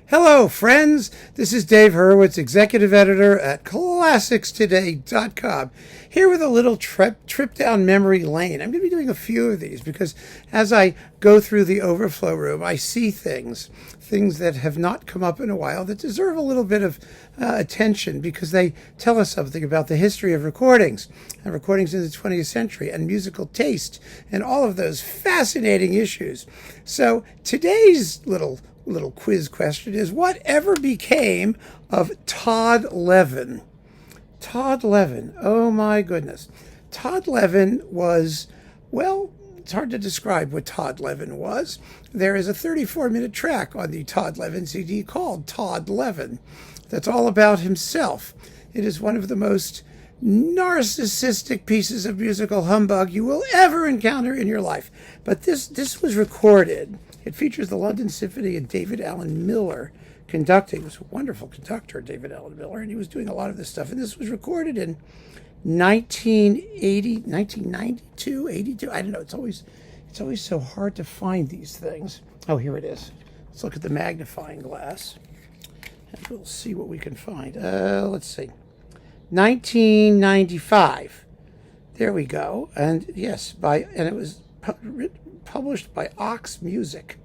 Hello, friends. This is Dave Hurwitz, executive editor at ClassicsToday.com, here with a little trip down memory lane. I'm going to be doing a few of these because as I go through the overflow room, I see things that have not come up in a while that deserve a little bit of attention because they tell us something about the history of recordings and recordings in the 20th century and musical taste and all of those fascinating issues. So today's little quiz question is, whatever became of Todd Levin? Todd Levin, oh my goodness. Todd Levin was, well, it's hard to describe what Todd Levin was. There is a 34-minute track on the Todd Levin CD called Todd Levin that's all about himself. It is one of the most narcissistic pieces of musical humbug you will ever encounter in your life. But this was recorded. It features the London Symphony and David Alan Miller conducting. He was a wonderful conductor, David Alan Miller, and he was doing a lot of this stuff. And this was recorded in 1992, 82. I don't know. It's always so hard to find these things. Oh, here it is. Let's look at the magnifying glass, and we'll see what we can find. Let's see. 1995. There we go. And yes, it was published by Ox Music.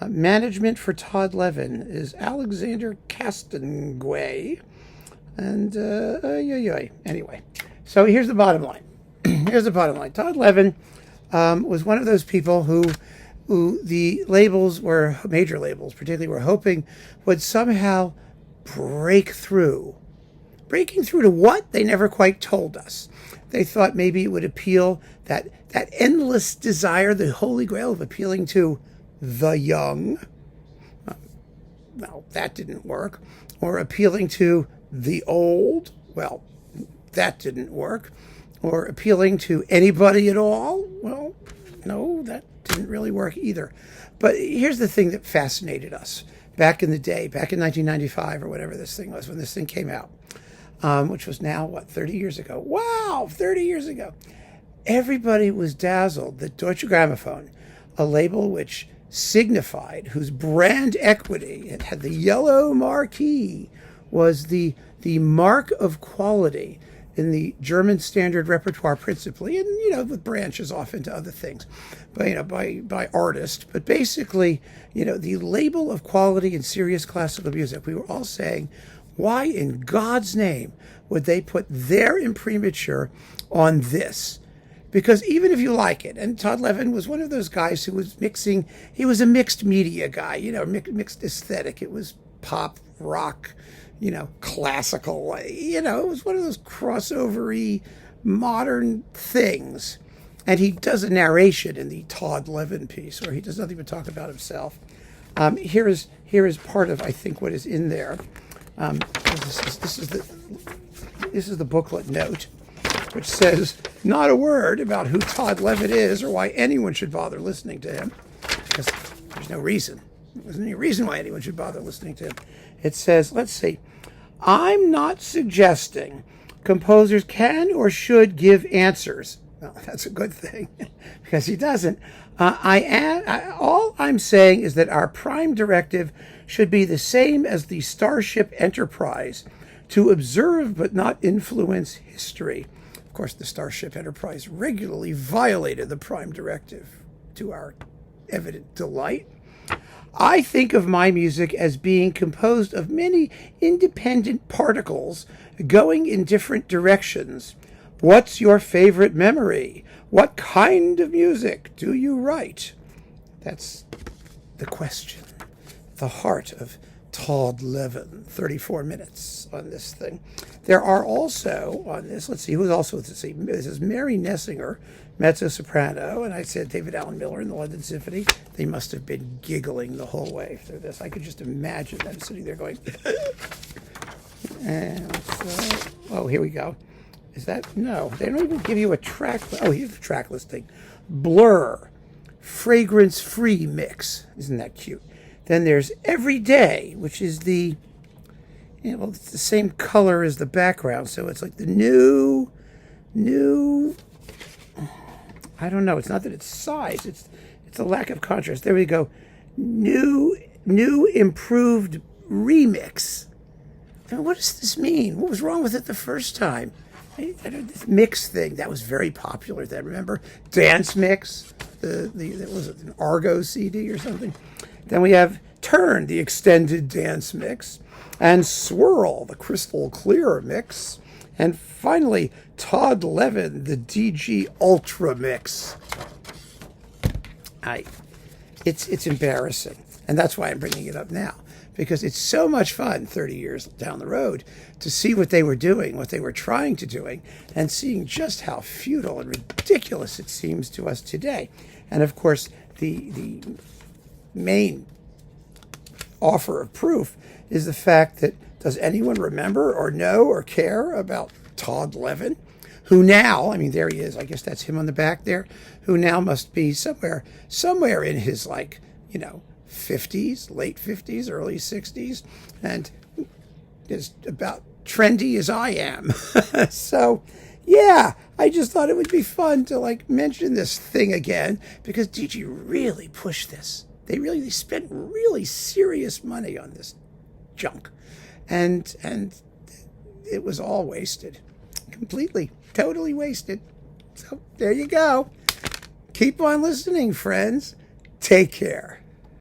Management for Todd Levin is Alexander Castanguay. And, anyway. So here's the bottom line. Todd Levin was one of those people who the labels were, major labels particularly, were hoping would somehow break through. Breaking through to what? They never quite told us. They thought maybe it would appeal, that endless desire, the holy grail of appealing to the young. Well, that didn't work. Or appealing to the old. Well, that didn't work. Or appealing to anybody at all. Well, no, that didn't really work either. But here's the thing that fascinated us back in the day, back in 1995 or whatever this thing was, when this thing came out. Which was now, 30 years ago? Wow, 30 years ago. Everybody was dazzled that Deutsche Grammophon, a label which signified, whose brand equity, it had the yellow marquee, was the mark of quality in the German standard repertoire principally, and, with branches off into other things, but, by artist. But basically, the label of quality in serious classical music, we were all saying, why in God's name would they put their imprimatur on this? Because even if you like it, and Todd Levin was one of those guys who was mixing, he was a mixed media guy, mixed aesthetic. It was pop, rock, classical, it was one of those crossover-y modern things. And he does a narration in the Todd Levin piece where he does nothing but talk about himself. Here is part of, I think, what is in there. This is the booklet note, which says not a word about who Todd Levin is or why anyone should bother listening to him, because there's no reason. There wasn't any reason why anyone should bother listening to him. It says, let's see, I'm not suggesting composers can or should give answers. Well, that's a good thing, because he doesn't. All I'm saying is that our prime directive should be the same as the Starship Enterprise, to observe but not influence history. Of course, the Starship Enterprise regularly violated the prime directive, to our evident delight. I think of my music as being composed of many independent particles going in different directions. What's your favorite memory? What kind of music do you write? That's the question. The heart of Todd Levin. 34 minutes on this thing. There are also on this, let's see, who's also, this is Mary Nessinger, mezzo-soprano, and I said David Alan Miller in the London Symphony. They must have been giggling the whole way through this. I could just imagine them sitting there going, and so, here we go. Is that, no, they don't even give you a track. Oh, here's the track listing. Blur, fragrance-free mix. Isn't that cute? Then there's Every Day, which is it's the same color as the background, so it's like the new, I don't know, it's not that it's size, it's a lack of contrast. There we go. New new improved remix. I mean, what does this mean? What was wrong with it the first time? This mix thing that was very popular then. Remember Dance Mix? That was an Argo CD or something. Then we have Turn, the extended dance mix, and Swirl, the crystal clear mix, and finally Todd Levin, the DG Ultra mix. It's embarrassing, and that's why I'm bringing it up now, because it's so much fun 30 years down the road to see what they were doing, what they were trying to doing, and seeing just how futile and ridiculous it seems to us today. And of course, the main offer of proof is the fact that, does anyone remember or know or care about Todd Levin, who now, I mean, there he is, I guess that's him on the back there, who now must be somewhere in his, 50s, late 50s, early 60s, and is about trendy as I am. So, yeah, I just thought it would be fun to, mention this thing again, because DG really pushed this. They spent really serious money on this junk. And it was all wasted. Completely, totally wasted. So there you go. Keep on listening, friends. Take care.